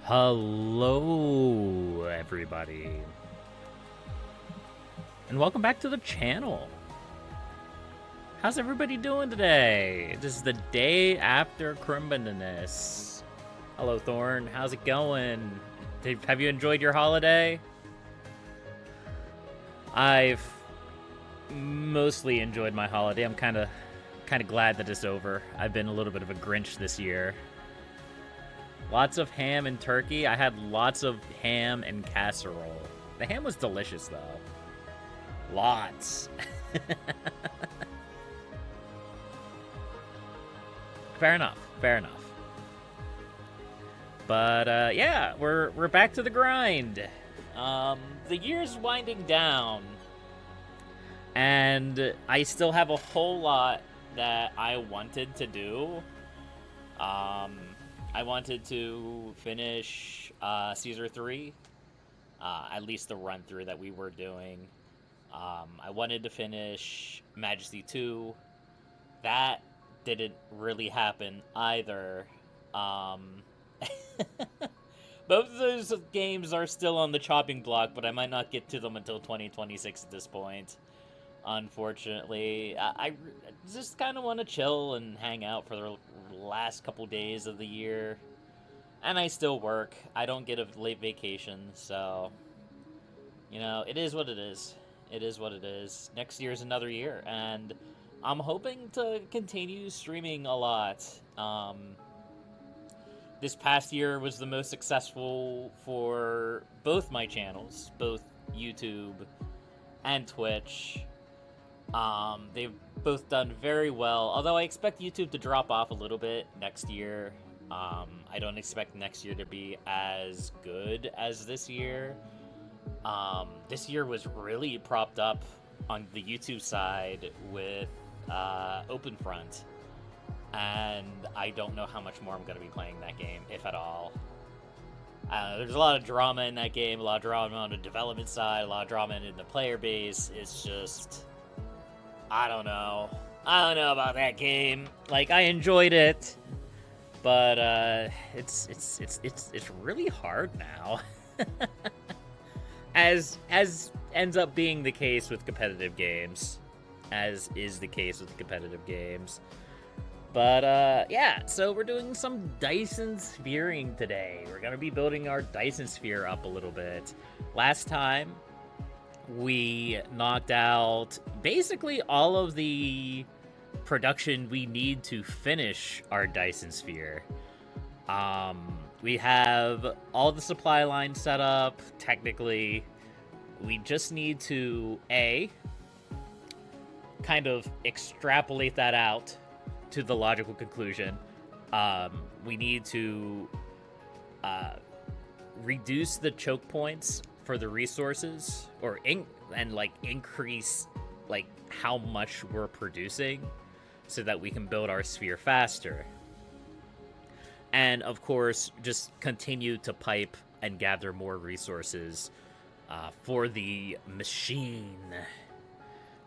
Hello, everybody, and welcome back to the channel. How's everybody doing today? This is the day after Crimbiness. Hello, Thorn. How's it going? Have you enjoyed your holiday? I've mostly enjoyed my holiday. I'm kind of glad that it's over. I've been a little bit of a Grinch this year. Lots of ham and turkey. I had lots of ham and casserole. The ham was delicious, though. Lots. Fair enough. Fair enough. But yeah, we're back to the grind. The year's winding down, and I still have a whole lot that I wanted to do. I wanted to finish Caesar 3, at least the run-through that we were doing. I wanted to finish Majesty 2. That didn't really happen either. Both of those games are still on the chopping block, but I might not get to them until 2026 at this point. Unfortunately, I just kind of want to chill and hang out for the last couple days of the year. And I still work. I don't get a late vacation, so, you know, it is what it is. It is what it is. Next year is another year, and I'm hoping to continue streaming a lot. This past year was the most successful for both my channels, both YouTube and Twitch. They've both done very well, although I expect YouTube to drop off a little bit next year. I don't expect next year to be as good as this year. This year was really propped up on the YouTube side with OpenFront, and I don't know how much more I'm going to be playing that game, if at all. There's a lot of drama in that game, a lot of drama on the development side, a lot of drama in the player base. It's just, I don't know about that game. Like, I enjoyed it, but it's really hard now. as ends up being the case with competitive games, as is the case with competitive games. But yeah, so we're doing some Dyson Sphereing today. We're gonna be building our Dyson Sphere up a little bit. Last time, we knocked out basically all of the production we need to finish our Dyson Sphere. We have all the supply lines set up, technically. We just need to, kind of extrapolate that out to the logical conclusion. We need to reduce the choke points for the resources, or increase like how much we're producing, so that we can build our sphere faster. And of course, just continue to pipe and gather more resources for the machine.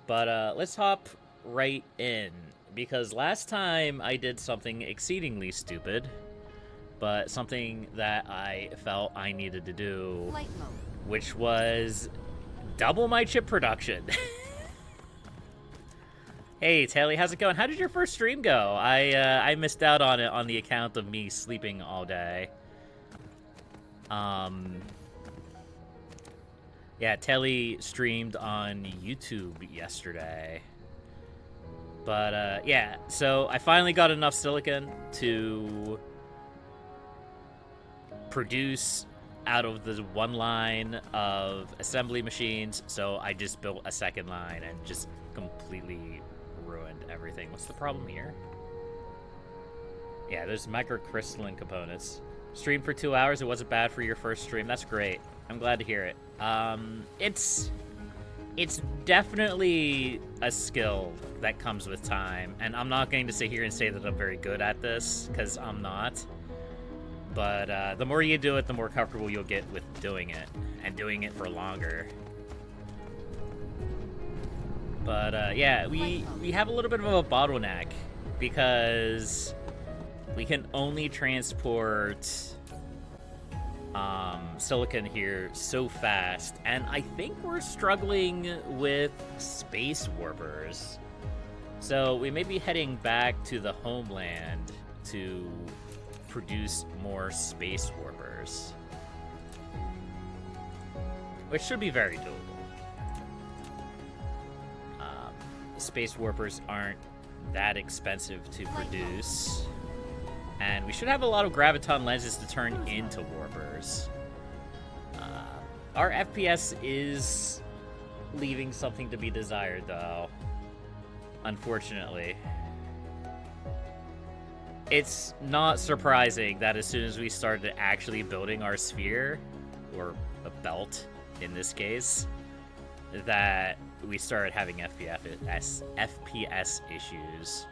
But let's hop right in, because last time I did something exceedingly stupid, but something that I felt I needed to do, which was double my chip production. Hey, Tally, how's it going? How did your first stream go? I missed out on it on the account of me sleeping all day. Yeah, Telly streamed on YouTube yesterday. But, yeah, so I finally got enough silicon to produce out of the one line of assembly machines, so I just built a second line and just completely ruined everything. What's the problem here? Yeah, there's microcrystalline components. Streamed for 2 hours. It wasn't bad for your first stream. That's great. I'm glad to hear it. It's definitely a skill that comes with time, and I'm not going to sit here and say that I'm very good at this, because I'm not. But the more you do it, the more comfortable you'll get with doing it, and doing it for longer. But yeah, we have a little bit of a bottleneck, because we can only transport silicon here so fast, and I think we're struggling with space warpers. So we may be heading back to the homeland to produce more space warpers, which should be very doable. Space warpers aren't that expensive to produce, and we should have a lot of graviton lenses to turn into warpers. Our FPS is leaving something to be desired, though, unfortunately. It's not surprising that as soon as we started actually building our sphere, or a belt in this case, that we started having FPS issues.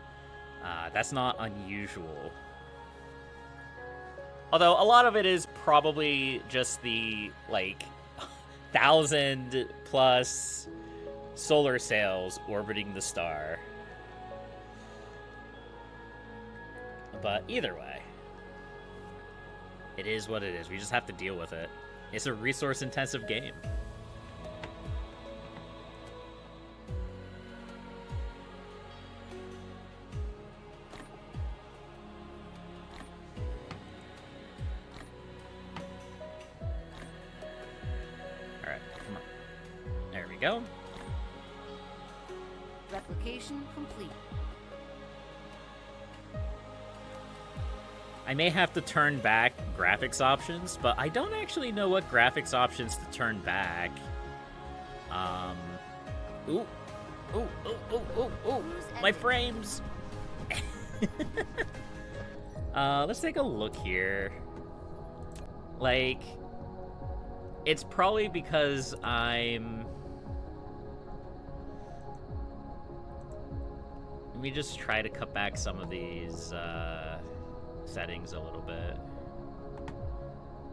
That's not unusual. Although a lot of it is probably just the, like, 1,000+ solar sails orbiting the star. But either way, it is what it is. We just have to deal with it. It's a resource-intensive game. Go. Replication complete. I may have to turn back graphics options, but I don't actually know what graphics options to turn back. Ooh, my frames. Let's take a look here. Like, it's probably because I'm... Let me just try to cut back some of these settings a little bit.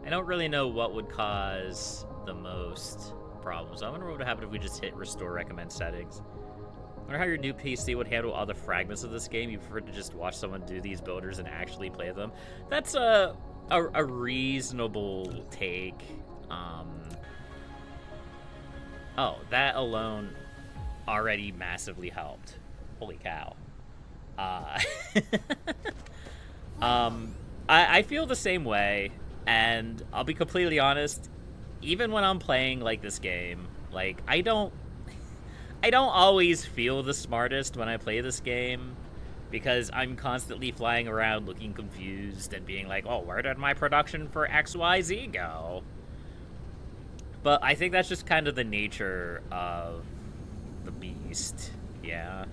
I don't really know what would cause the most problems. I wonder what would happen if we just hit restore recommend settings. I wonder how your new PC would handle all the fragments of this game. You prefer to just watch someone do these builders and actually play them. That's a reasonable take. Oh, that alone already massively helped. Holy cow. I feel the same way, and I'll be completely honest, even when I'm playing, like, this game, like, I don't always feel the smartest when I play this game, because I'm constantly flying around looking confused and being like, oh, where did my production for XYZ go? But I think that's just kind of the nature of the beast, yeah.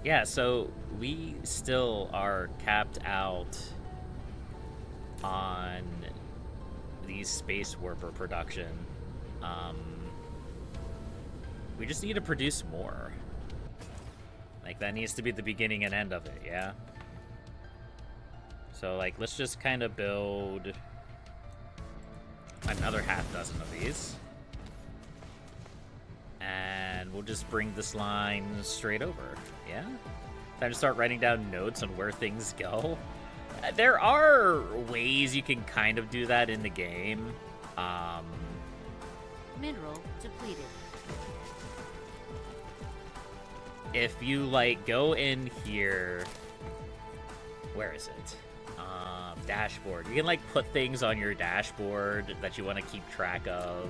Yeah, so we still are capped out on these space warper production. We just need to produce more. Like, that needs to be the beginning and end of it, yeah? So, like, let's just kind of build another half dozen of these. And we'll just bring this line straight over, yeah? Time to start writing down notes on where things go. There are ways you can kind of do that in the game. Mineral depleted. If you, like, go in here... Where is it? Dashboard. You can, like, put things on your dashboard that you want to keep track of.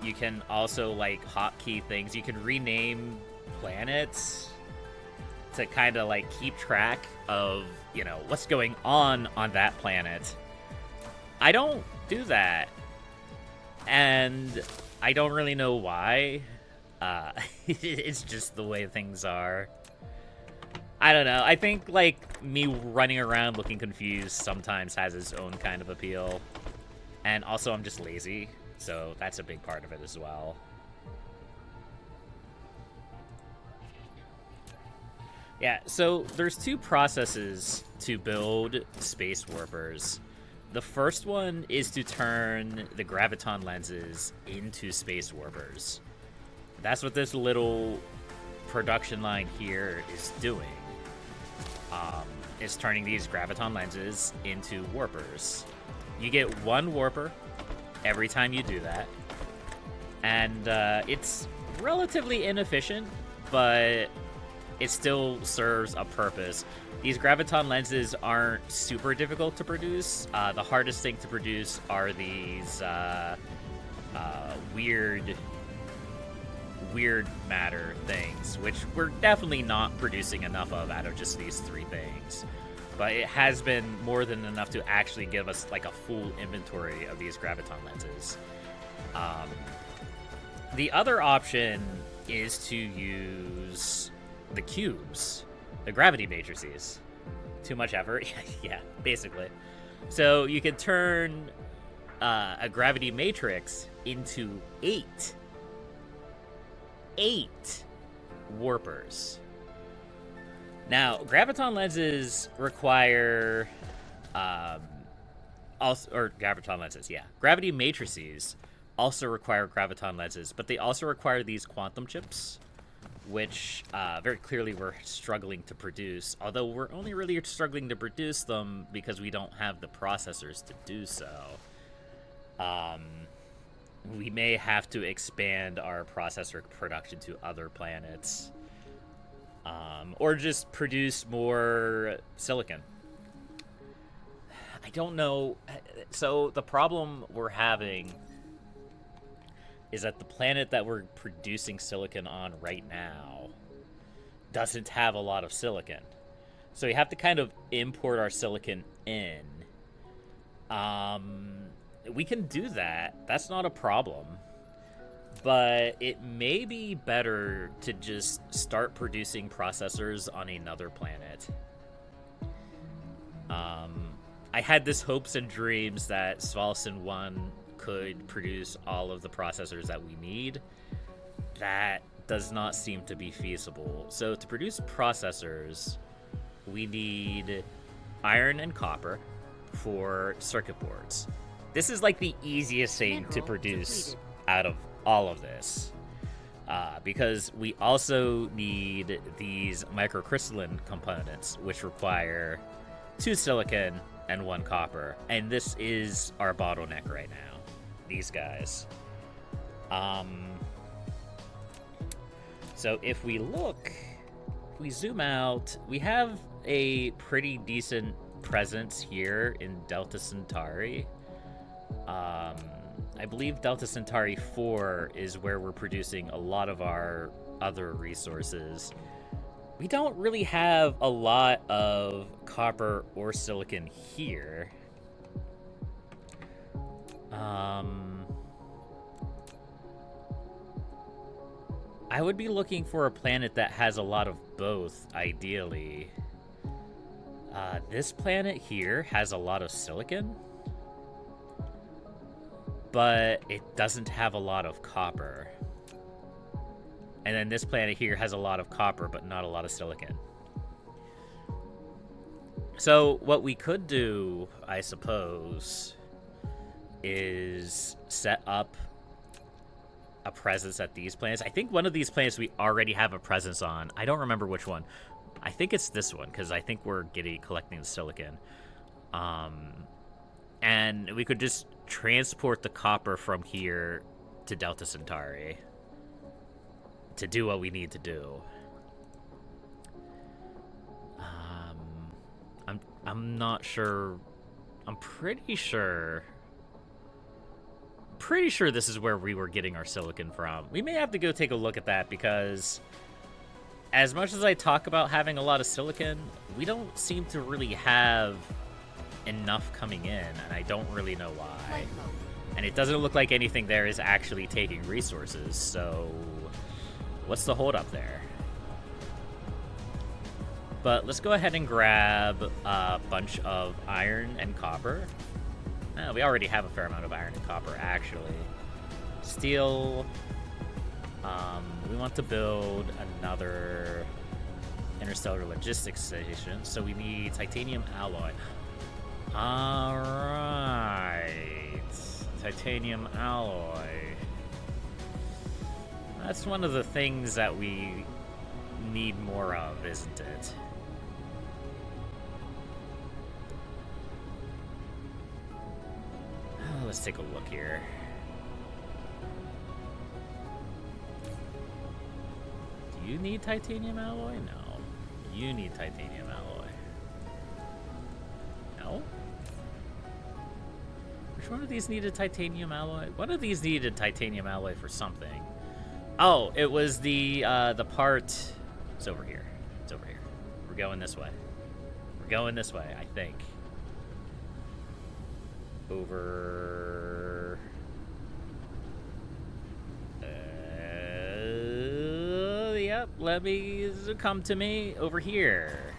You can also, like, hotkey things. You can rename planets to kind of, like, keep track of, you know, what's going on that planet. I don't do that. And I don't really know why. It's just the way things are. I don't know. I think, like, me running around looking confused sometimes has its own kind of appeal. And also, I'm just lazy, so that's a big part of it as well. Yeah, so there's two processes to build space warpers. The first one is to turn the graviton lenses into space warpers. That's what this little production line here is doing. is turning these graviton lenses into warpers. You get one warper every time you do that, and it's relatively inefficient, but it still serves a purpose. These graviton lenses aren't super difficult to produce. The hardest thing to produce are these weird matter things, which we're definitely not producing enough of out of just these 3 things. But it has been more than enough to actually give us like a full inventory of these graviton lenses. The other option is to use the cubes, the gravity matrices. Too much effort? Yeah, basically. So you can turn a gravity matrix into 8 warpers. Now, graviton lenses require gravity matrices also require graviton lenses, but they also require these quantum chips, which very clearly we're struggling to produce, although we're only really struggling to produce them because we don't have the processors to do so. We may have to expand our processor production to other planets, or just produce more silicon. I don't know. So the problem we're having is that the planet that we're producing silicon on right now doesn't have a lot of silicon. So we have to kind of import our silicon in. We can do that. That's not a problem. But it may be better to just start producing processors on another planet. I had this hopes and dreams that Svalson 1 could produce all of the processors that we need. That does not seem to be feasible. So to produce processors, we need iron and copper for circuit boards. This is like the easiest thing to produce out of all of this. Because we also need these microcrystalline components, which require 2 silicon and 1 copper. And this is our bottleneck right now. These guys. So if we zoom out, we have a pretty decent presence here in Delta Centauri. I believe Delta Centauri 4 is where we're producing a lot of our other resources. We don't really have a lot of copper or silicon here. I would be looking for a planet that has a lot of both, ideally. This planet here has a lot of silicon, but it doesn't have a lot of copper. And then this planet here has a lot of copper, but not a lot of silicon. So what we could do, I suppose, is set up a presence at these planets. I think one of these planets we already have a presence on. I don't remember which one. I think it's this one, because I think we're collecting the silicon. And we could just transport the copper from here to Delta Centauri to do what we need to do. I'm not sure. I'm pretty sure this is where we were getting our silicon from. We may have to go take a look at that, because as much as I talk about having a lot of silicon, we don't seem to really have enough coming in, and I don't really know why. And it doesn't look like anything there is actually taking resources, so what's the holdup there? But let's go ahead and grab a bunch of iron and copper. We already have a fair amount of iron and copper, actually. Steel. We want to build another interstellar logistics station, so we need titanium alloy. Alright. Titanium alloy. That's one of the things that we need more of, isn't it? let's take a look here. Do you need titanium alloy? No. You need titanium alloy. No? Which one of these needed titanium alloy? One of these needed titanium alloy for something. Oh, it was the part. It's over here. It's over here. We're going this way. We're going this way, I think. Over. Yep. Let me come to me over here.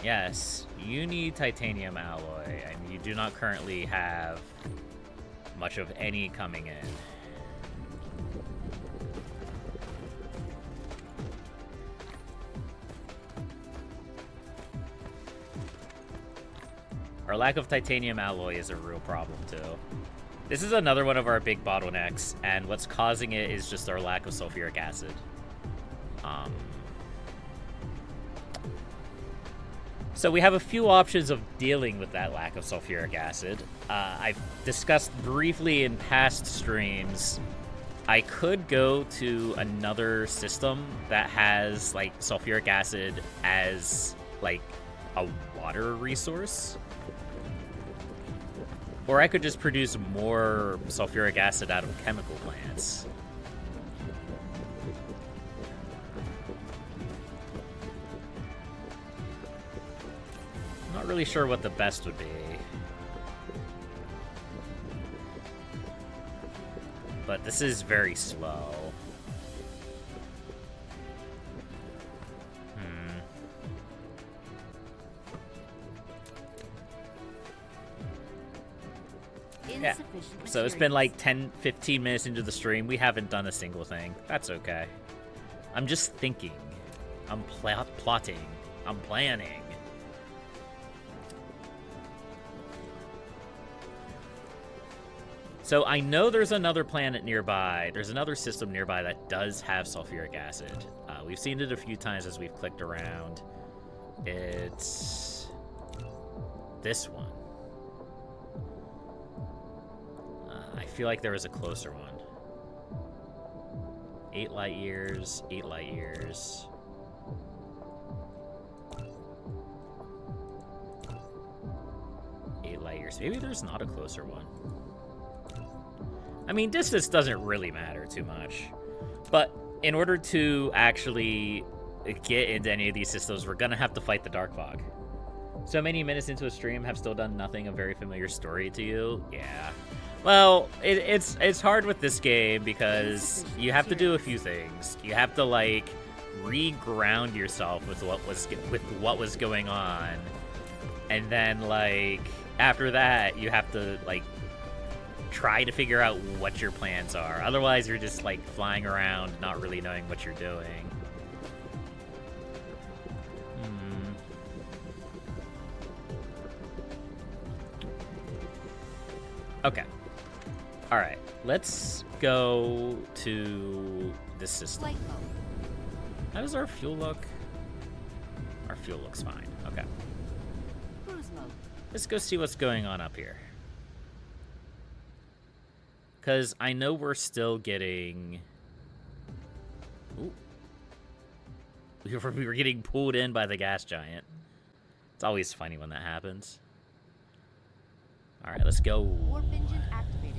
Yes, you need titanium alloy, and you do not currently have much of any coming in. Our lack of titanium alloy is a real problem, too. This is another one of our big bottlenecks, and what's causing it is just our lack of sulfuric acid. So we have a few options of dealing with that lack of sulfuric acid. I've discussed briefly in past streams. I could go to another system that has, like, sulfuric acid as, like, a water resource. Or I could just produce more sulfuric acid out of chemical plants. I'm not really sure what the best would be. But this is very slow. Yeah. So it's been like 10-15 minutes into the stream. We haven't done a single thing. That's okay. I'm just thinking. I'm plotting. I'm planning. So I know there's another planet nearby. There's another system nearby that does have sulfuric acid. We've seen it a few times as we've clicked around. It's this one. I feel like there was a closer one. 8 light years, 8 light years. Maybe there's not a closer one. I mean, distance doesn't really matter too much. But in order to actually get into any of these systems, we're gonna have to fight the Dark Fog. So many minutes into a stream, have still done nothing, a very familiar story to you? Yeah. Well, it's hard with this game because you have to do a few things. You have to, like, re-ground yourself with what was going on. And then, like, after that, you have to, like, try to figure out what your plans are. Otherwise, you're just, like, flying around, not really knowing what you're doing. Okay. Alright, let's go to this system. How does our fuel look? Our fuel looks fine. Okay. Cruise mode. Let's go see what's going on up here. Because I know we're still getting... Ooh. We were getting pulled in by the gas giant. It's always funny when that happens. Alright, let's go. Warp engine activated.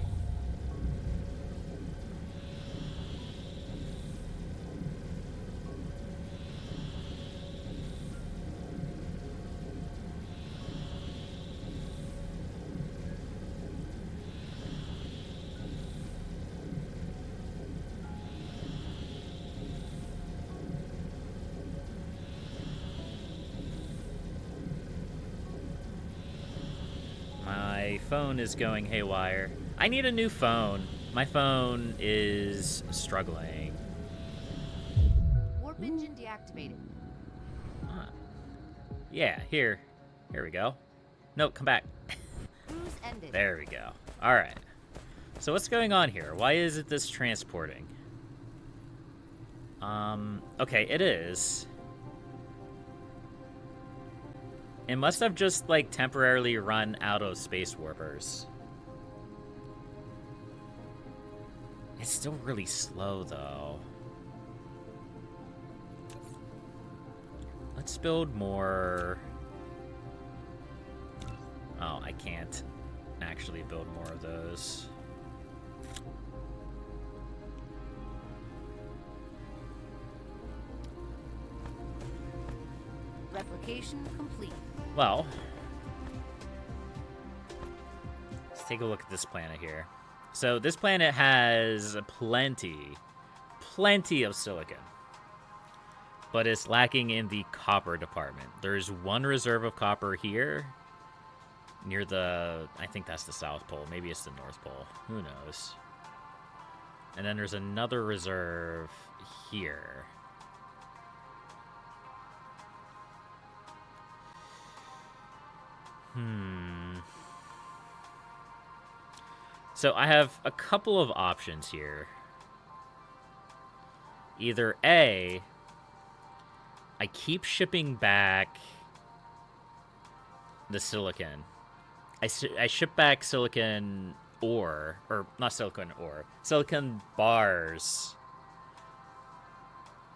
My phone is going haywire. I need a new phone. My phone is struggling. Warp engine deactivated. Yeah, here. Here we go. No, come back. Cruise ended. There we go. All right. So what's going on here? Why is it this transporting? Okay, it is. It must have just, like, temporarily run out of space warpers. It's still really slow, though. Let's build more... Oh, I can't actually build more of those. Replication complete. Well, let's take a look at this planet here. So this planet has plenty of silicon, but it's lacking in the copper department. There's one reserve of copper here near the, I think that's the South Pole. Maybe it's the North Pole. Who knows? And then there's another reserve here. So I have a couple of options here. Either A, I keep shipping back the silicon. I ship back silicon ore, or not silicon ore, silicon bars,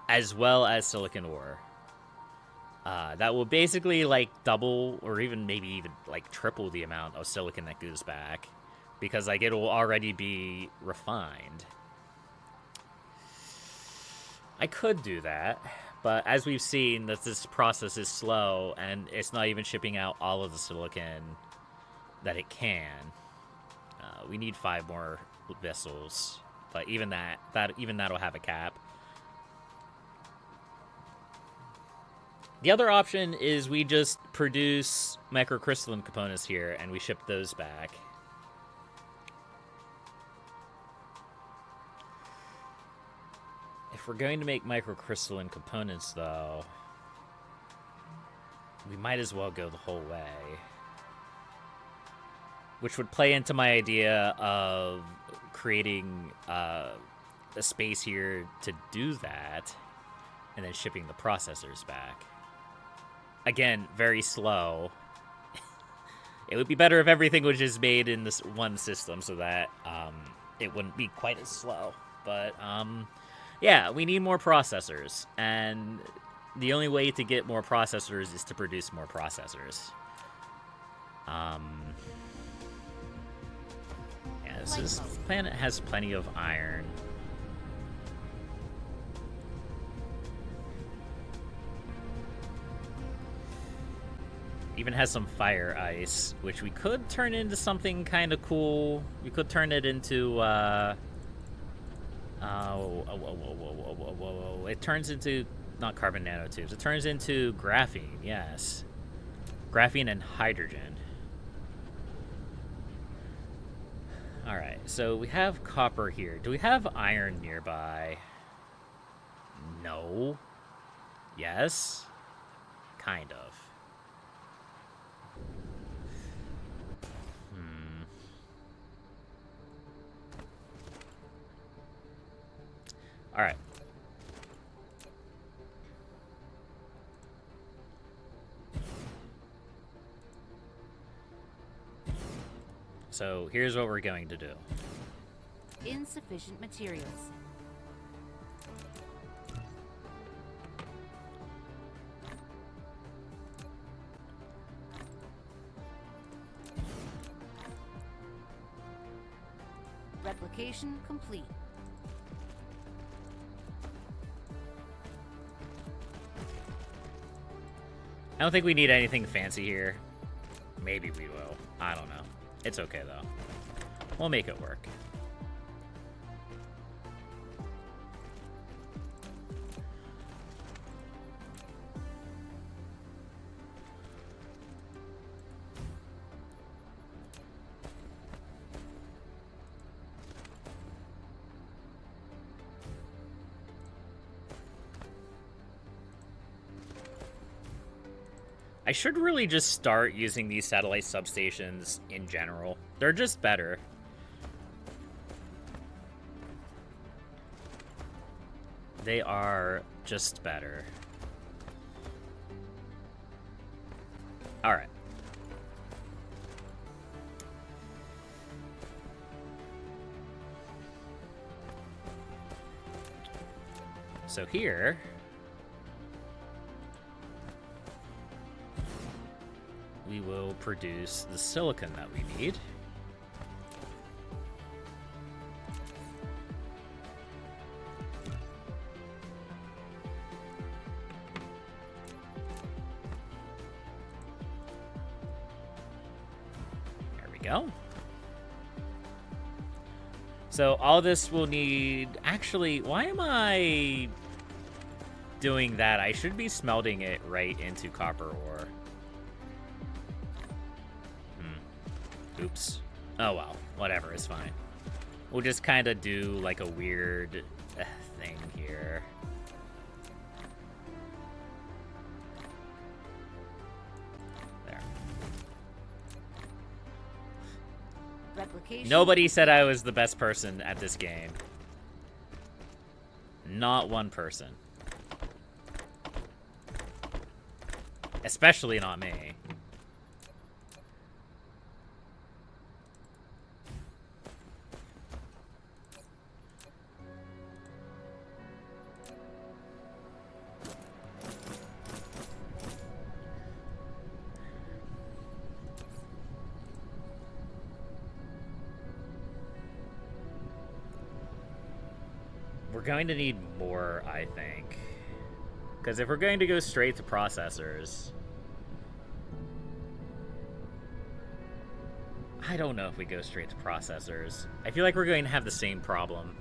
as well as silicon ore. That will basically like double or even maybe even like triple the amount of silicon that goes back, because like it will already be refined. I could do that, but as we've seen, that this process is slow and it's not even shipping out all of the silicon that it can. We need 5 more vessels, but even that'll have a cap. The other option is we just produce microcrystalline components here and we ship those back. If we're going to make microcrystalline components, though, we might as well go the whole way. Which would play into my idea of creating a space here to do that, and then shipping the processors back. Again, very slow. It would be better if everything was just made in this one system so that it wouldn't be quite as slow. But, yeah, we need more processors. And the only way to get more processors is to produce more processors. Yeah, this planet has plenty of iron. Even has some fire ice, which we could turn into something kind of cool. We could turn it into, it turns into, not carbon nanotubes, it turns into graphene, yes. Graphene and hydrogen. Alright, so we have copper here. Do we have iron nearby? No. Yes? Kind of. All right. So here's what we're going to do. Insufficient materials. Replication complete. I don't think we need anything fancy here. Maybe we will. I don't know. It's okay, though. We'll make it work. I should really just start using these satellite substations in general. They're just better. They are just better. All right. So here, we will produce the silicon that we need. There we go. So all this will need... Actually, why am I doing that? I should be smelting it right into copper ore. Oops. Oh well, whatever, it's fine. We'll just kind of do like a weird thing here. There. Replication. Nobody said I was the best person at this game. Not one person. Especially not me. We're going to need more, I think. Because if we're going to go straight to processors... I don't know if we go straight to processors. I feel like we're going to have the same problem.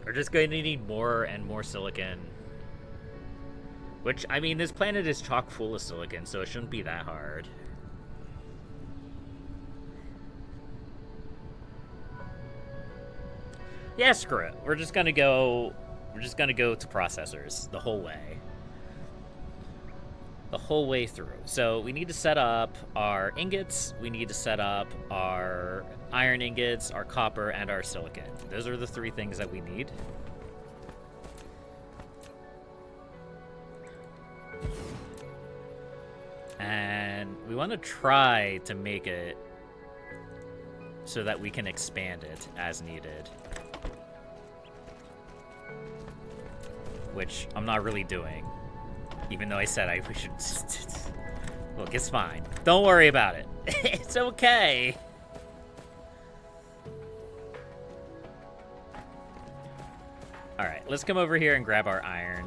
We're just going to need more and more silicon. Which, I mean, this planet is chock full of silicon, so it shouldn't be that hard. Yeah, screw it. We're just gonna go to processors the whole way. The whole way through. So we need to set up our ingots, we need to set up our iron ingots, our copper, and our silicon. Those are the three things that we need. And we want to try to make it so that we can expand it as needed. Which I'm not really doing, even though I said we should. Look, it's fine. Don't worry about it. It's okay. All right, let's come over here and grab our iron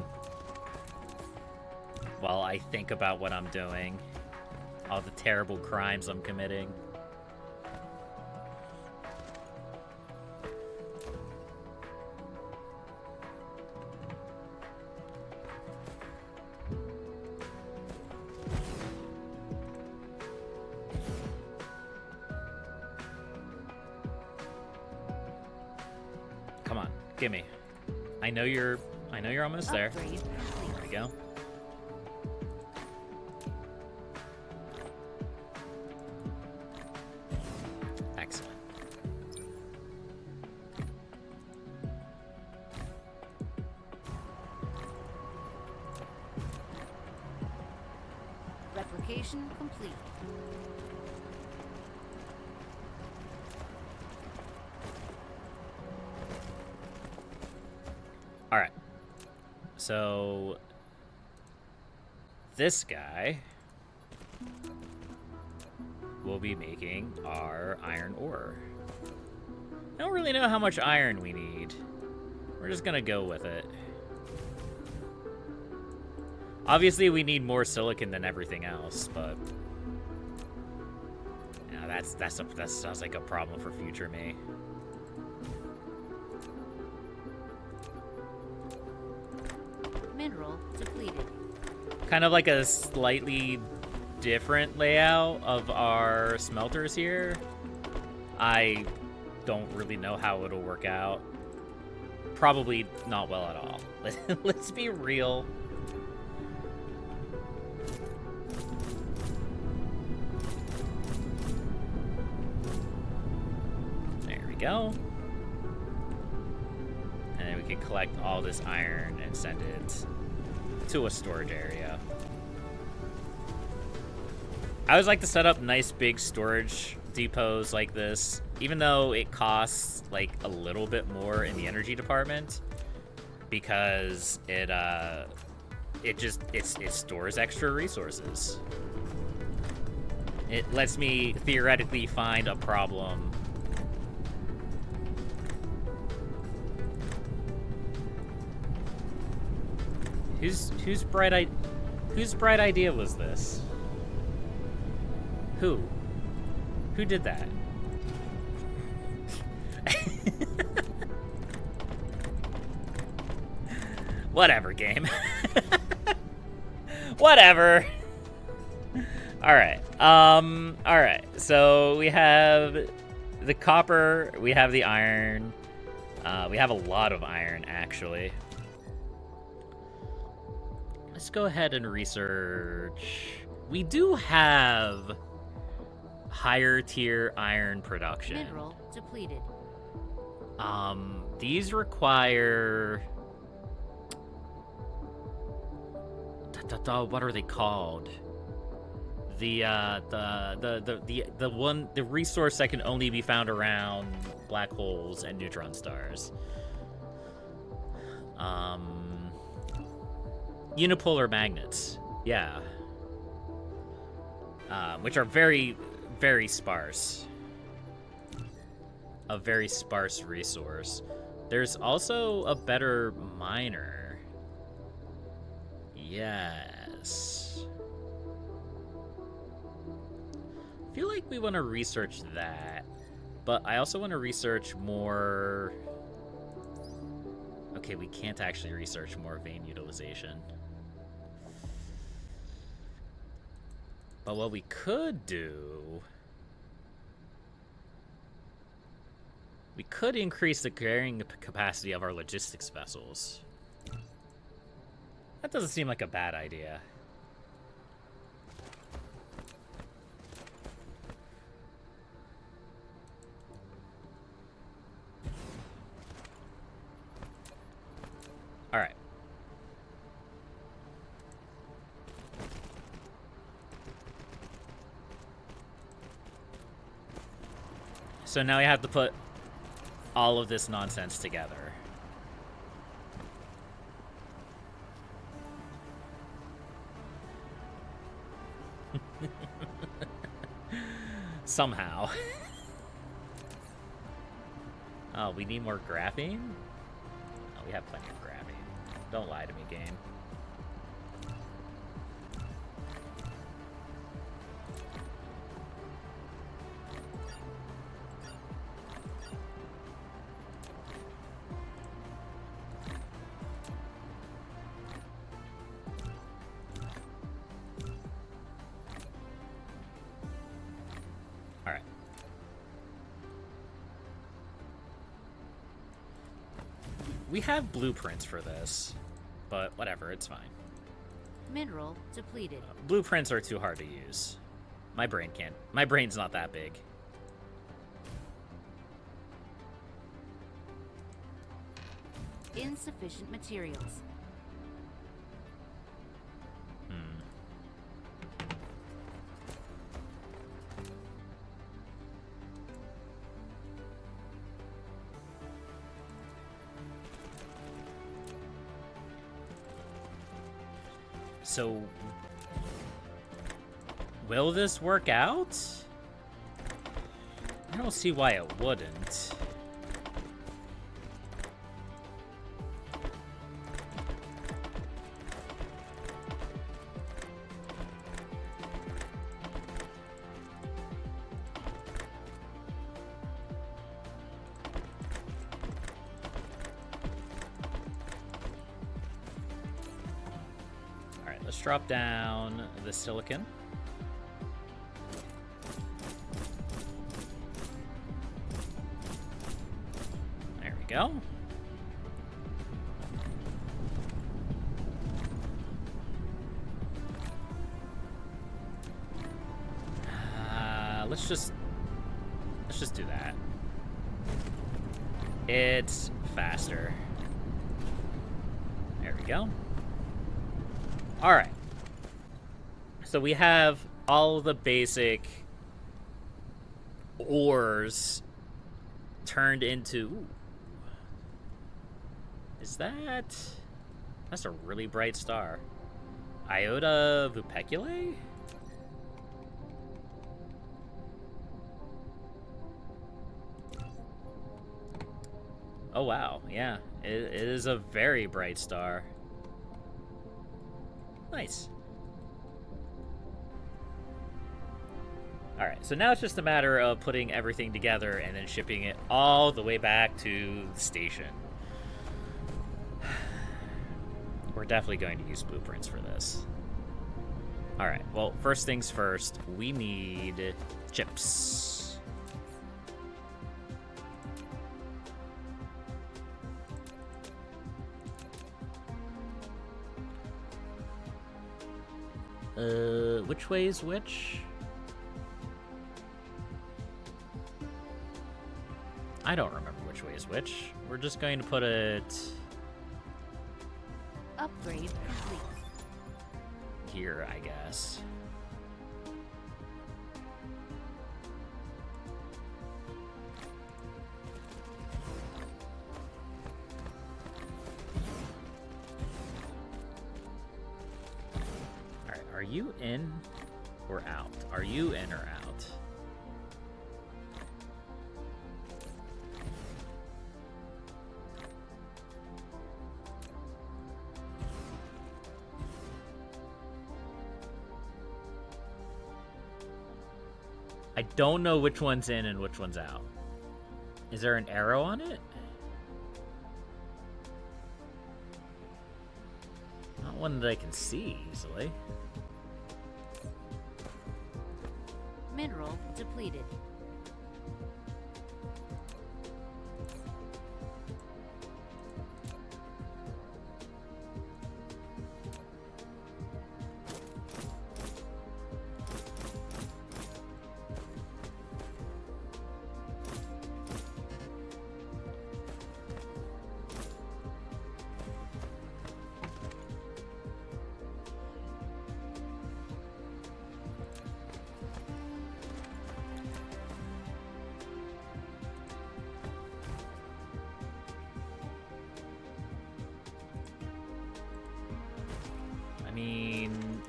while I think about what I'm doing, all the terrible crimes I'm committing. Come on, gimme. I know you're almost there. Upgrade complete. There we go. Excellent. Replication complete. All right. So this guy will be making our iron ore. I don't really know how much iron we need. We're just gonna go with it. Obviously, we need more silicon than everything else, but yeah, that sounds like a problem for future me. Mineral depleted. Kind of like a slightly different layout of our smelters here. I don't really know how it'll work out. Probably not well at all. Let's be real. There we go. And then we can collect all this iron and send it to a storage area. I always like to set up nice big storage depots like this even though it costs like a little bit more in the energy department, because it stores extra resources. It lets me theoretically find a problem. Whose bright idea was this? Who did that? Whatever, game. Whatever. Alright. Alright. So we have the copper, we have the iron. We have a lot of iron, actually. Let's go ahead and research. We do have higher tier iron production. Mineral depleted. These require... What are they called? The resource that can only be found around black holes and neutron stars. Unipolar magnets, yeah. Which are very, very sparse. A very sparse resource. There's also a better miner. Yes. I feel like we want to research that, but I also want to research more... Okay, we can't actually research more vein utilization. But what we could do... We could increase the carrying capacity of our logistics vessels. That doesn't seem like a bad idea. All right. So now we have to put all of this nonsense together. Somehow. Oh, we need more graphene? Oh, we have plenty of graphene. Don't lie to me, game. We have blueprints for this, but whatever, it's fine. Mineral depleted. Blueprints are too hard to use. My brain's not that big. Insufficient materials. So, will this work out? I don't see why it wouldn't. Let's drop down the silicon. There we go. Let's just do that. It's faster. There we go. All right. So we have all the basic ores turned into... Ooh. Is that... That's a really bright star. Iota Vupeculae? Oh wow, yeah. It is a very bright star. Nice. Alright, so now it's just a matter of putting everything together and then shipping it all the way back to the station. We're definitely going to use blueprints for this. Alright, well, first things first, we need chips. Which way is which? I don't remember which way is which. We're just going to put it... Upgrade complete. Here, I guess. Alright, are you in or out? Are you in or out? I don't know which one's in and which one's out. Is there an arrow on it? Not one that I can see easily. Mineral depleted.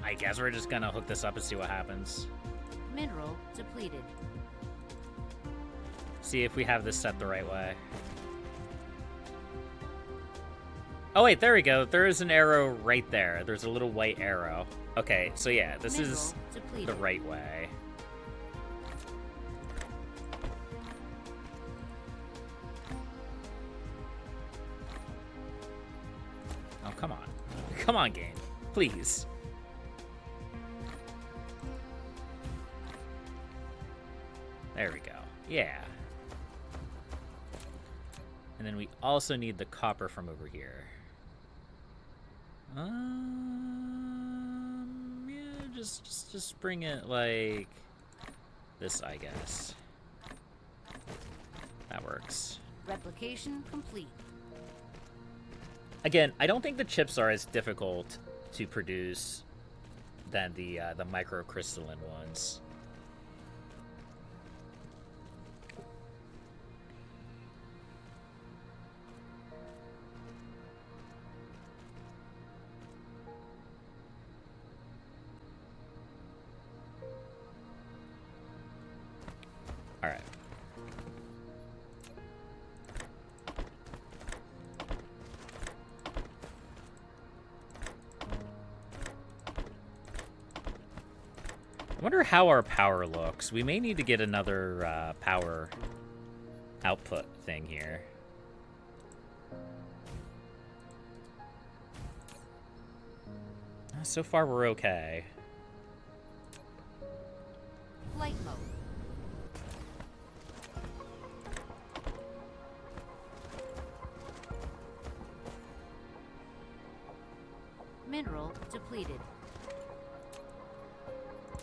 I guess we're just gonna hook this up and see what happens. Mineral depleted. See if we have this set the right way. Oh wait, there we go. There is an arrow right there. There's a little white arrow. Okay, so yeah, this is the right way. Oh, come on. Come on, game. Please. There we go. Yeah. And then we also need the copper from over here. Yeah, just bring it like this, I guess. That works. Replication complete. Again, I don't think the chips are as difficult to produce than the microcrystalline ones. All right. I wonder how our power looks. We may need to get another power output thing here. So far, we're okay. Flight mode. Mineral depleted.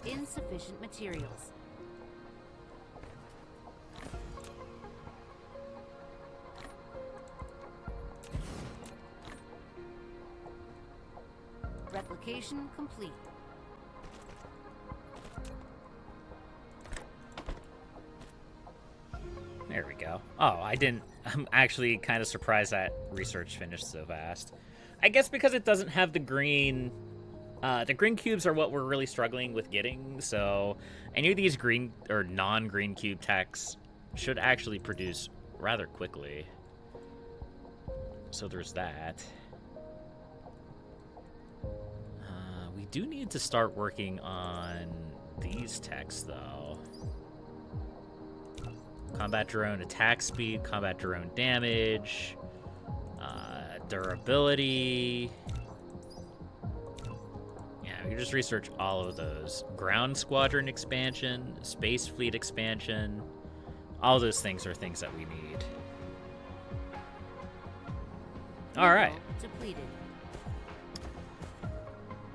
Insufficient materials. Replication complete. There we go. Oh, I'm actually kind of surprised that research finished so fast. I guess because it doesn't have the green... the green cubes are what we're really struggling with getting, so any of these green or non-green cube techs should actually produce rather quickly. So there's that. We do need to start working on these techs, though. Combat drone attack speed, combat drone damage, durability. Yeah, we can just research all of those. Ground squadron expansion, space fleet expansion. All those things are things that we need. All right. Depleted.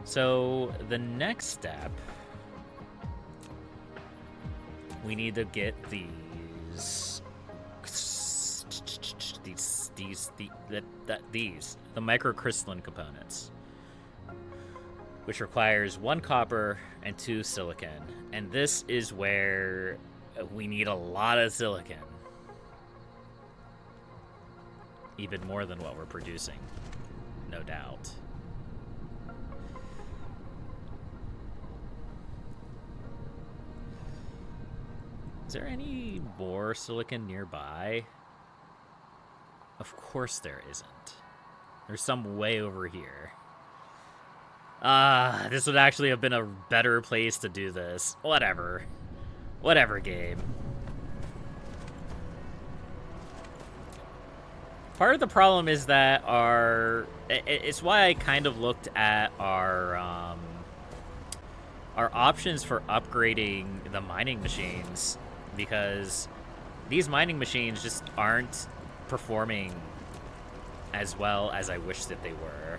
So the next step, we need to get these the microcrystalline components, which requires 1 copper and 2 silicon. And this is where we need a lot of silicon. Even more than what we're producing, no doubt. Is there any more silicon nearby? Of course there isn't. There's some way over here. This would actually have been a better place to do this. Whatever. Whatever, game. Part of the problem is that it's why I kind of looked at our options for upgrading the mining machines, because these mining machines just aren't performing as well as I wish that they were.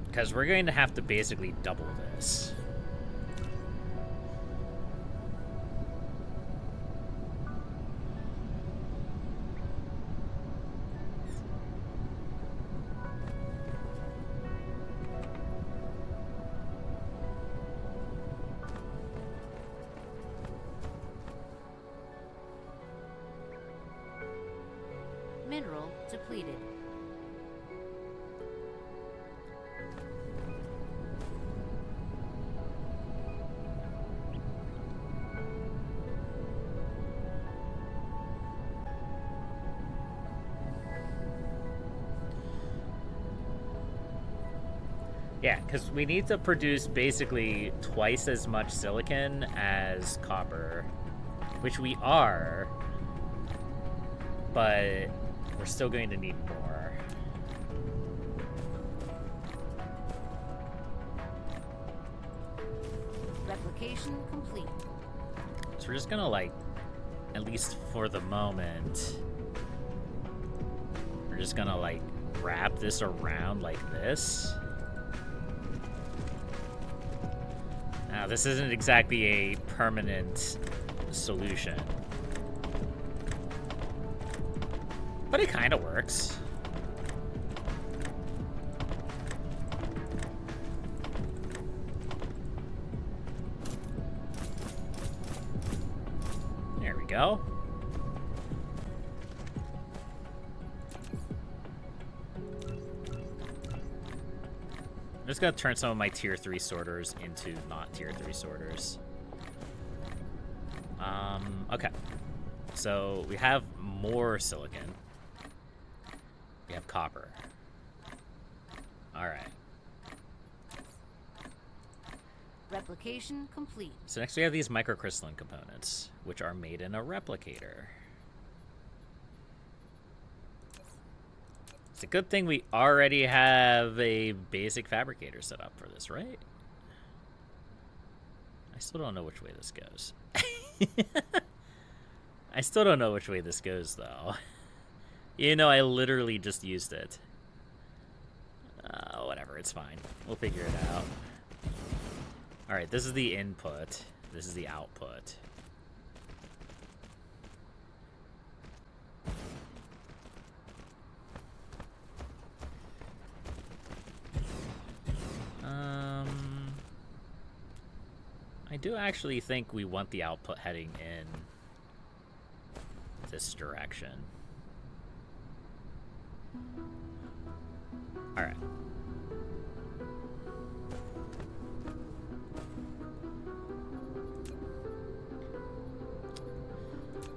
Because we're going to have to basically double this. Mineral depleted. Yeah, because we need to produce basically twice as much silicon as copper, which we are, but we're still going to need more. Replication complete. So we're just gonna, like, at least for the moment, we're just gonna, like, wrap this around like this. Now, this isn't exactly a permanent solution, but it kind of works. There we go. I'm just gonna turn some of my tier 3 sorters into not tier 3 sorters. Okay. So we have more silicon. We have copper. Alright. Replication complete. So next we have these microcrystalline components, which are made in a replicator. It's a good thing we already have a basic fabricator set up for this, right? I still don't know which way this goes. I still don't know which way this goes, though. You know, I literally just used it. Whatever, it's fine. We'll figure it out. Alright, this is the input. This is the output. do actually think we want the output heading in this direction. All right.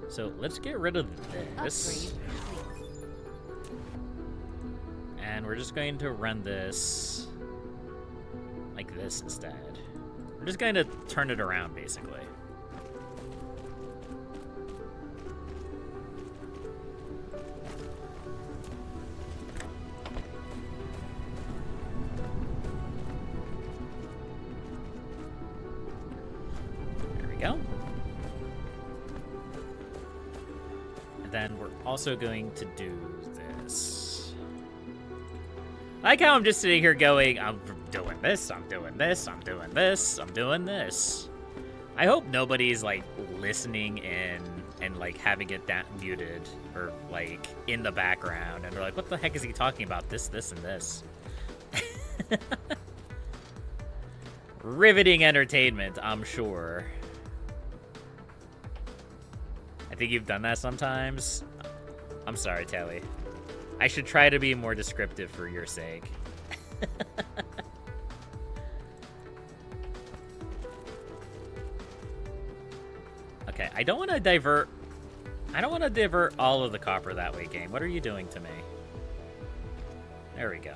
So let's get rid of this. And we're just going to run this like this instead. We're just going to turn it around, basically. There we go. And then we're also going to do this. I like how I'm just sitting here going, I'm doing this, I'm doing this, I'm doing this, I'm doing this. I hope nobody's, like, listening in and, like, having it muted or, like, in the background. And they're like, what the heck is he talking about? This, and this. Riveting entertainment, I'm sure. I think you've done that sometimes. I'm sorry, Telly. I should try to be more descriptive for your sake. Okay, I don't want to divert all of the copper that way, game. What are you doing to me? There we go.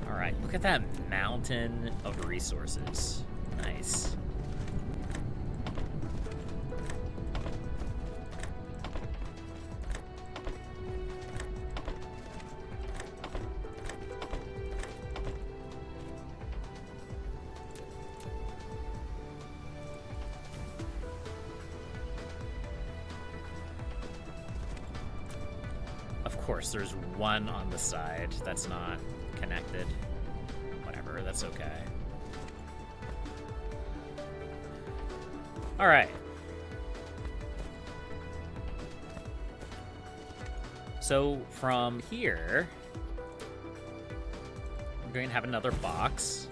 All right, look at that mountain of resources. Nice. Of course, there's one on the side that's not connected. Whatever, that's okay. All right. So from here, we're going to have another box.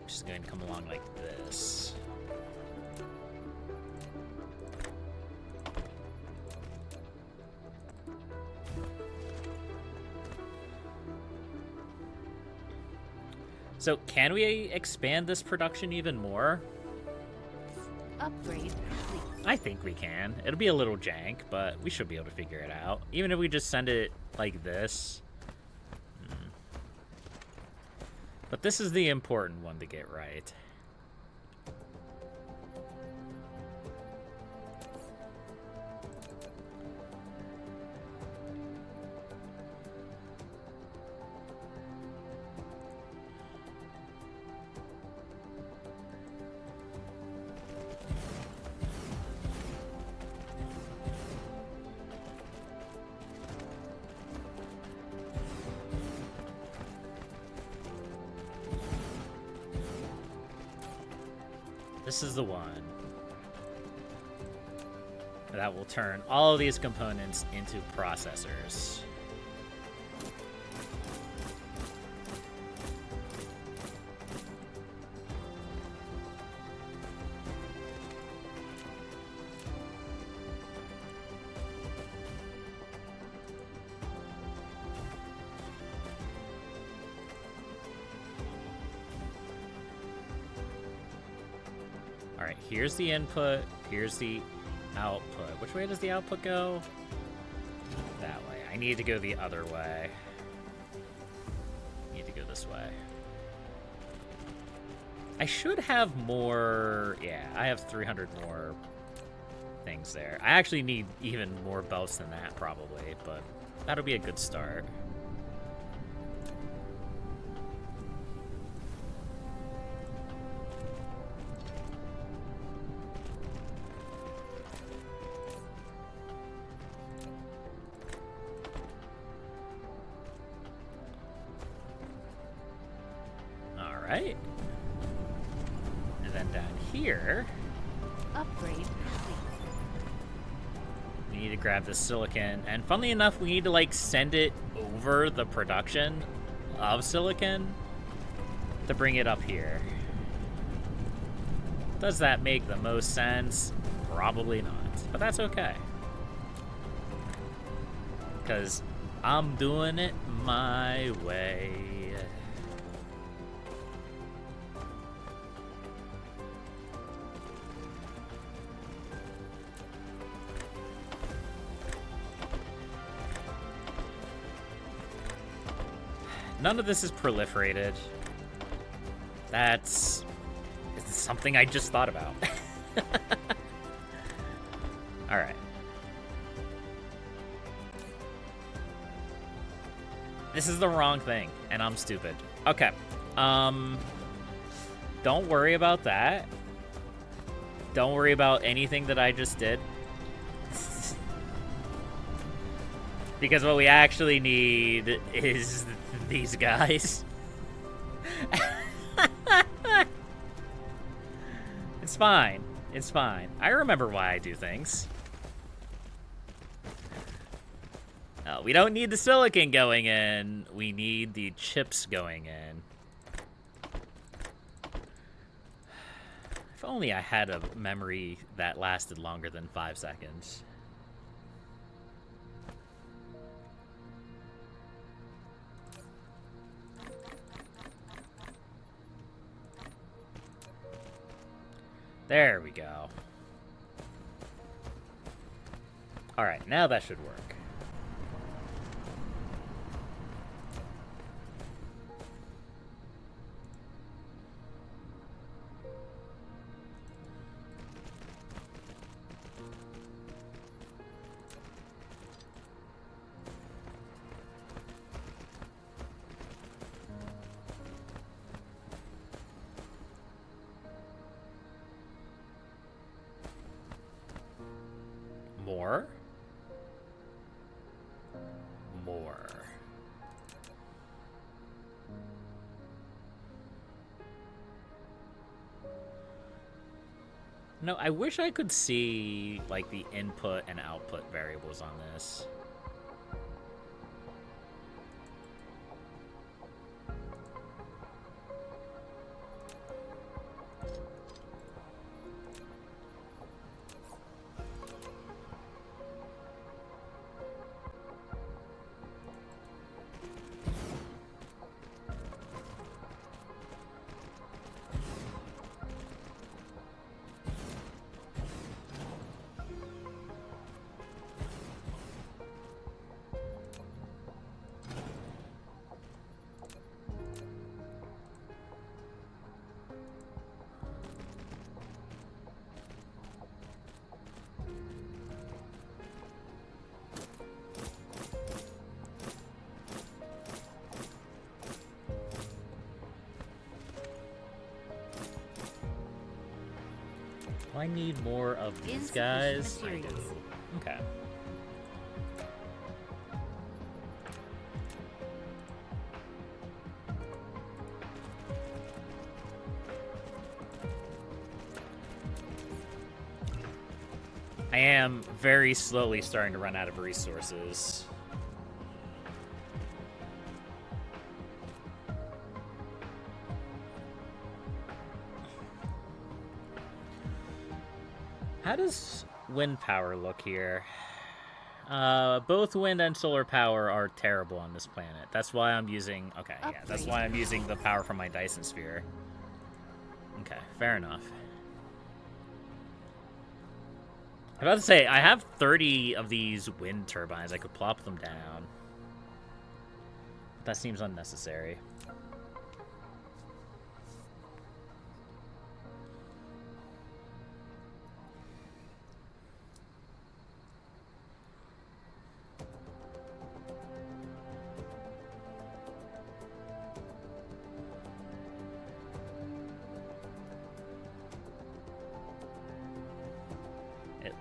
Which is going to come along like this. So, can we expand this production even more? Upgrade complete. I think we can. It'll be a little jank, but we should be able to figure it out. Even if we just send it like this. But this is the important one to get right. This is the one that will turn all of these components into processors. Alright, here's the input, here's the output. Which way does the output go? That way. I need to go the other way. I need to go this way. I should have more... Yeah, I have 300 more things there. I actually need even more belts than that, probably, but that'll be a good start. Right. And then down here, Upgrade complete. We need to grab the silicon, and funnily enough, we need to, like, send it over the production of silicon to bring it up here. Does that make the most sense? Probably not, but that's okay. Because I'm doing it my way. None of this is proliferated. That's something I just thought about. All right. This is the wrong thing, and I'm stupid. Okay. Don't worry about that. Don't worry about anything that I just did. Because what we actually need is these guys. It's fine. It's fine. I remember why I do things. We don't need the silicon going in. We need the chips going in. If only I had a memory that lasted longer than 5 seconds. There we go. All right, now that should work. More. More. No, I wish I could see, like, the input and output variables on this. I need more of these guys. I do. Okay. I am very slowly starting to run out of resources. How does wind power look here? Both wind and solar power are terrible on this planet. That's why I'm using... Okay, yeah, that's why I'm using the power from my Dyson Sphere. Okay, fair enough. I was about to say, I have 30 of these wind turbines. I could plop them down. That seems unnecessary.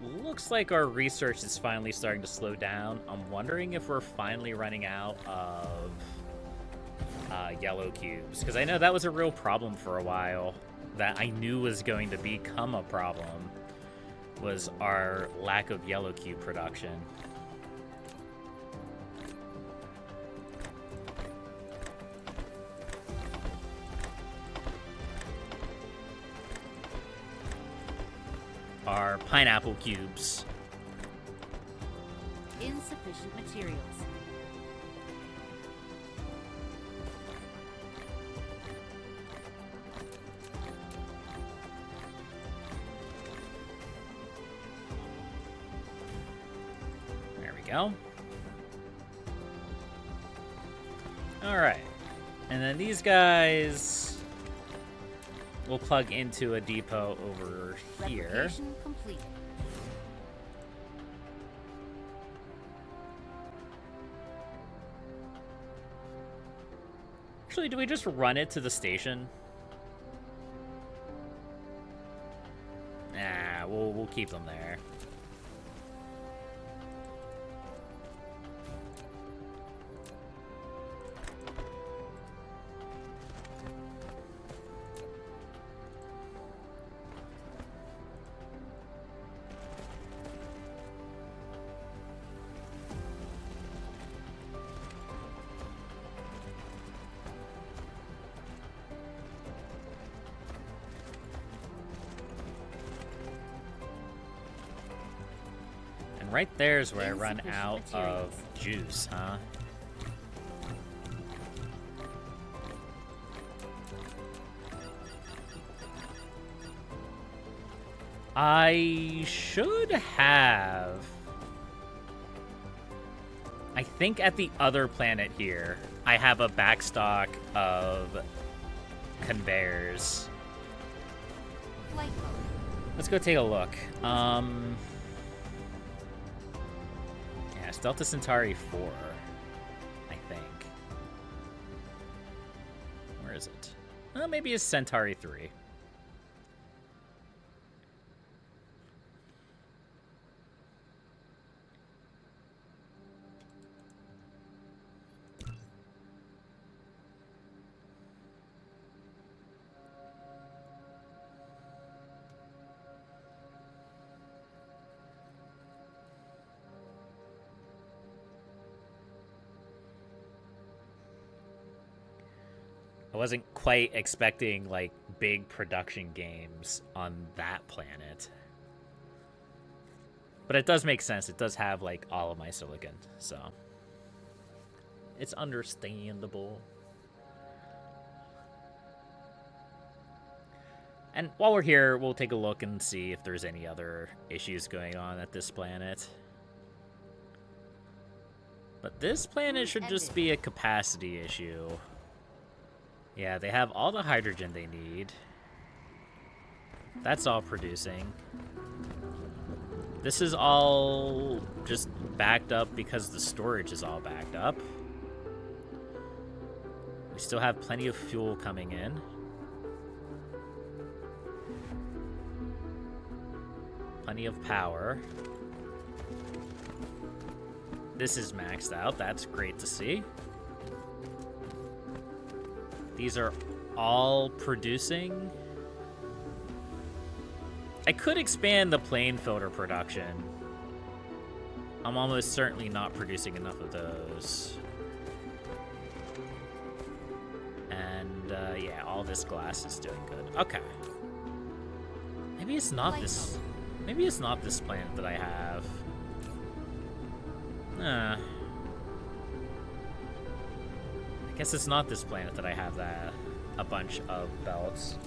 Looks like our research is finally starting to slow down. I'm wondering if we're finally running out of yellow cubes, because I know that was a real problem for a while that I knew was going to become a problem was our lack of yellow cube production. Our pineapple cubes. Insufficient materials. There we go. Alright. And then these guys will plug into a depot over here. Replication complete. Actually, do we just run it to the station? Nah, we'll keep them there. Right there's where I run out of juice, huh? I should have... I think at the other planet here, I have a backstock of conveyors. Flight mode. Let's go take a look. Delta Centauri 4, I think. Where is it? Maybe it's Centauri 3. I wasn't quite expecting, like, big production games on that planet. But it does make sense. It does have, like, all of my silicon, so... it's understandable. And while we're here, we'll take a look and see if there's any other issues going on at this planet. But this planet should just be a capacity issue. Yeah, they have all the hydrogen they need. That's all producing. This is all just backed up because the storage is all backed up. We still have plenty of fuel coming in. Plenty of power. This is maxed out. That's great to see. These are all producing. I could expand the plane filter production. I'm almost certainly not producing enough of those. And yeah, all this glass is doing good. Okay. Maybe it's not this. Maybe it's not this planet that I have. I guess it's not this planet that I have a bunch of belts.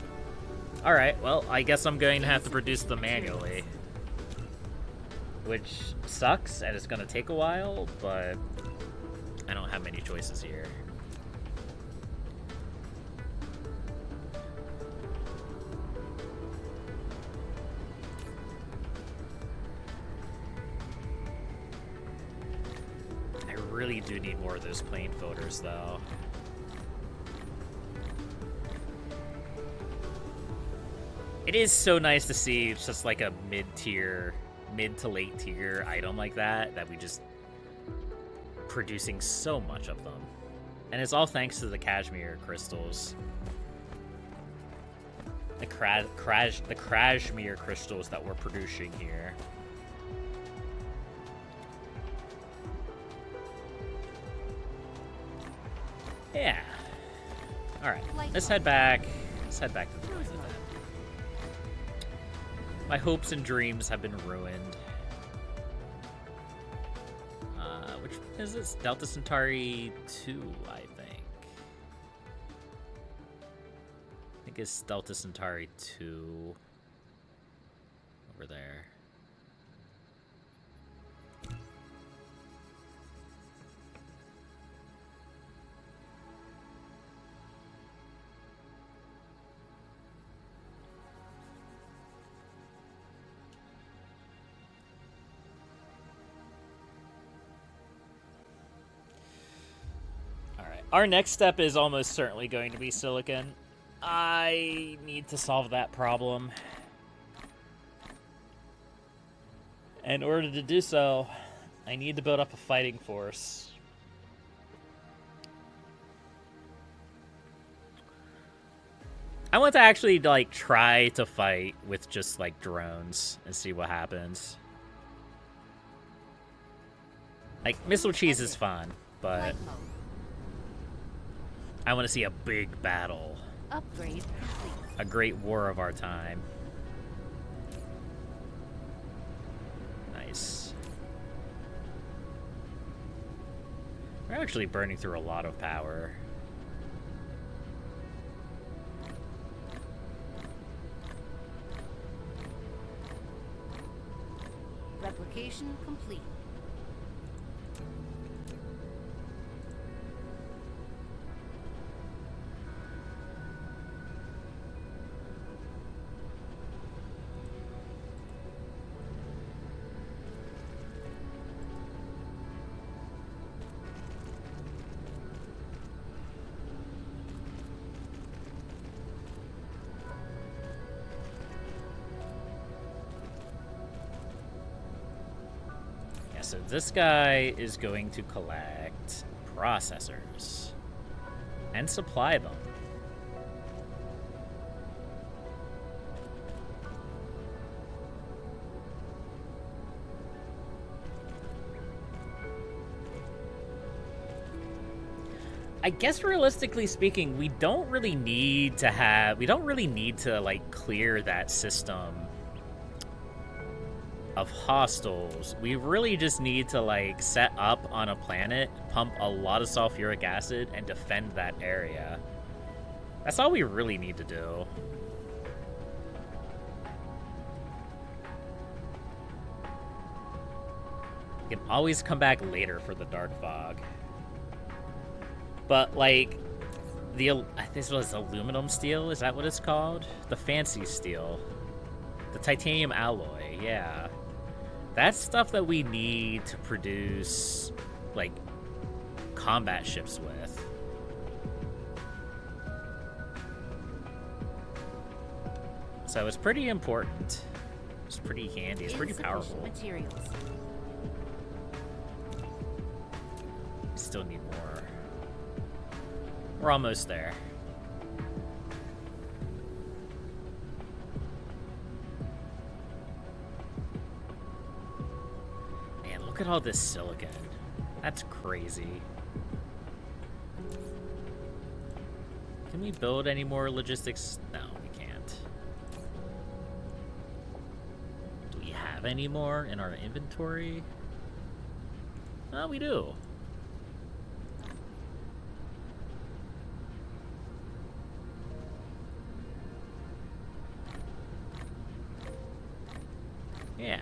Alright, well, I guess I'm going to have to produce them manually. Which sucks, and it's going to take a while, but I don't have many choices here. I really do need more of those plane filters, though. It is so nice to see it's just like a mid-tier, mid to late tier item like that we just producing so much of them. And it's all thanks to the cashmere crystals. the Krashmir crystals that we're producing here. Yeah. All right. Let's head back. Let's head back to the planet then. My hopes and dreams have been ruined. Which one is this? Delta Centauri 2, I think. I think it's Delta Centauri 2. Over there. Our next step is almost certainly going to be silicon. I need to solve that problem. In order to do so, I need to build up a fighting force. I want to actually, like, try to fight with just, like, drones and see what happens. Like, missile cheese is fun, but I want to see a big battle. Upgrade complete. A great war of our time. Nice. We're actually burning through a lot of power. Replication complete. So this guy is going to collect processors and supply them. I guess realistically speaking, we don't really need to like clear that system of hostiles. We really just need to like set up on a planet, pump a lot of sulfuric acid, and defend that area. That's all we really need to do. We can always come back later for the dark fog. But like this was aluminum steel, is that what it's called? The fancy steel. The titanium alloy, yeah. That's stuff that we need to produce, like, combat ships with. So it's pretty important. It's pretty handy. It's pretty powerful. Materials. Still need more. We're almost there. Look at all this silicon. That's crazy. Can we build any more logistics? No, we can't. Do we have any more in our inventory? Oh, we do. Yeah.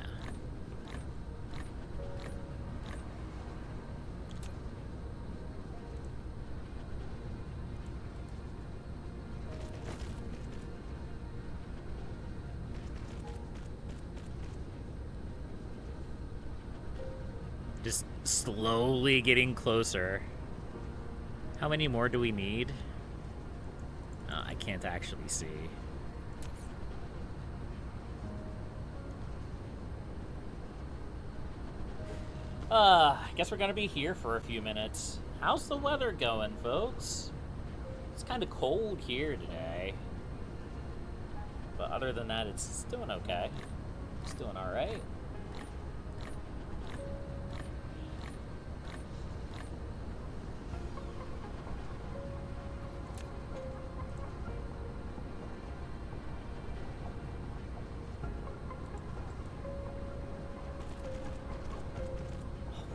Just slowly getting closer. How many more do we need? I can't actually see. I guess we're gonna be here for a few minutes. How's the weather going, folks? It's kind of cold here today. But other than that, it's doing okay. It's doing all right.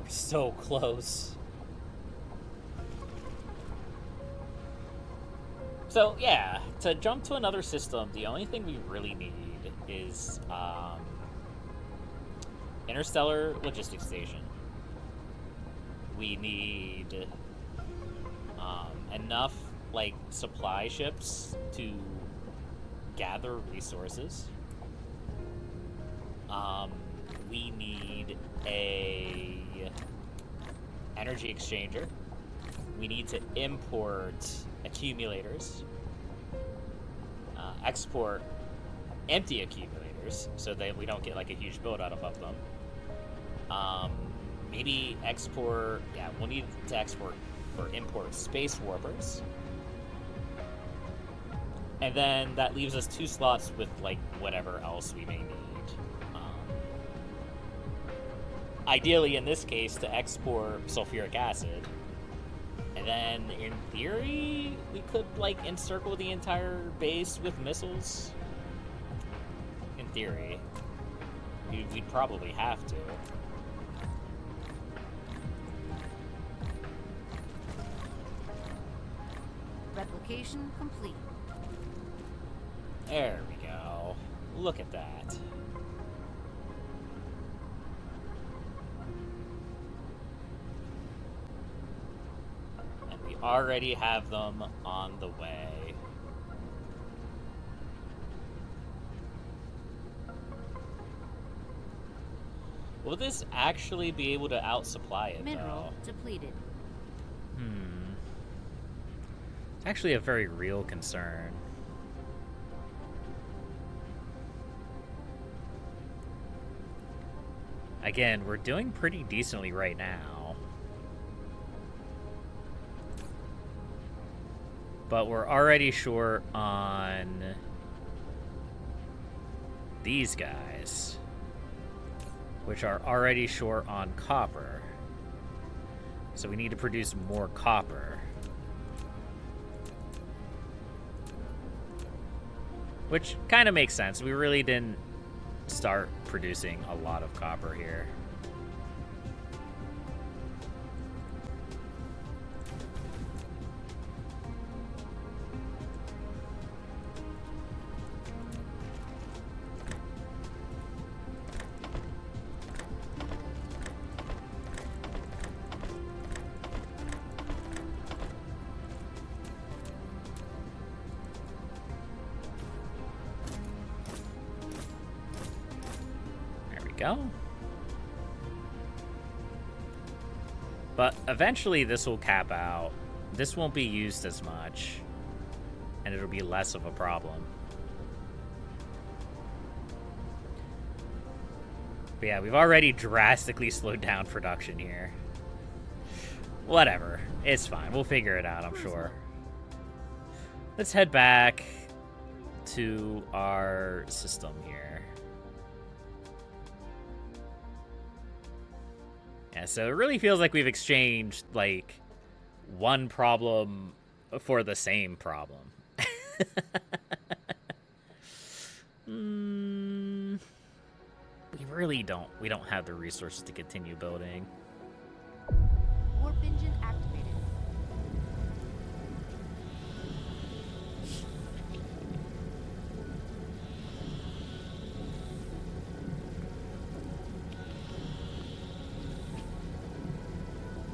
We're so close. So yeah, to jump to another system, the only thing we really need is interstellar logistics station. We need enough like supply ships to gather resources. We need a energy exchanger. We need to import accumulators, export empty accumulators so that we don't get like a huge build-out of them. Maybe export, yeah, we'll need to export or import space warpers. And then that leaves us 2 slots with like whatever else we may need. Ideally, in this case, to export sulfuric acid. And then, in theory, we could, like, encircle the entire base with missiles. In theory. We'd probably have to. Replication complete. There we go. Look at that. Already have them on the way. Will this actually be able to outsupply it, Mineral depleted. It's actually a very real concern. Again, we're doing pretty decently right now. But we're already short on these guys, which are already short on copper. So we need to produce more copper. Which kind of makes sense. We really didn't start producing a lot of copper here. Go. But eventually this will cap out. This won't be used as much, and it'll be less of a problem. But yeah, we've already drastically slowed down production here. Whatever. It's fine. We'll figure it out, I'm sure. Let's head back to our system here. Yeah, so it really feels like we've exchanged, like, one problem for the same problem. We really don't have the resources to continue building.